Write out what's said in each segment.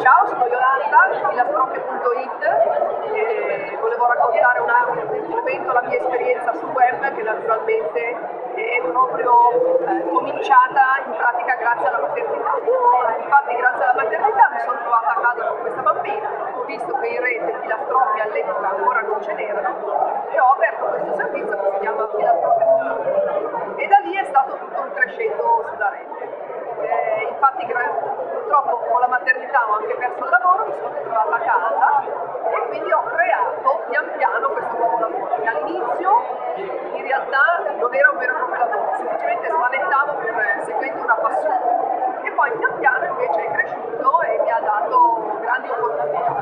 Ciao, sono Yolanda, filastrocche.it e volevo raccontare un momento la mia esperienza sul web che naturalmente è proprio cominciata in pratica grazie alla maternità. Infatti grazie alla maternità mi sono trovata a casa con questa bambina, ho visto che in rete filastrocche all'epoca ancora non ce n'erano e ho aperto questo servizio che si chiama filastrocche.it e da lì è stato tutto un crescendo sulla rete. Infatti purtroppo con la maternità ho anche perso il lavoro, mi sono trovata a casa e quindi ho creato pian piano questo nuovo lavoro che all'inizio in realtà non era un vero e proprio lavoro, semplicemente smanettavo seguendo una passione e poi pian piano invece è cresciuto e mi ha dato grandi opportunità.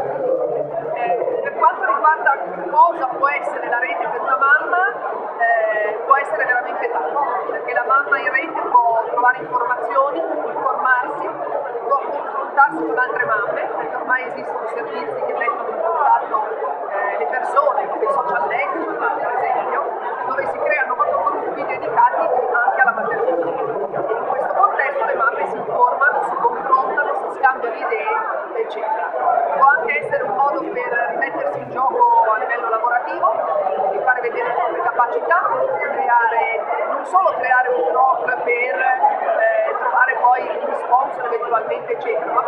Per quanto riguarda cosa può essere la rete per una mamma, può essere veramente tanto, perché la mamma in rete può trovare informazioni, informarsi, può confrontarsi con altre mamme, perché ormai esistono servizi che mettono in contatto le persone, come i social network per esempio, dove si creano proprio gruppi dedicati anche alla maternità. E in questo contesto le mamme si informano, si confrontano, si scambiano idee, eccetera. Può anche essere un modo per rimettersi in gioco a livello lavorativo, di fare vedere le proprie capacità, non solo creare un blog per trovare poi gli sponsor eventualmente eccetera, ma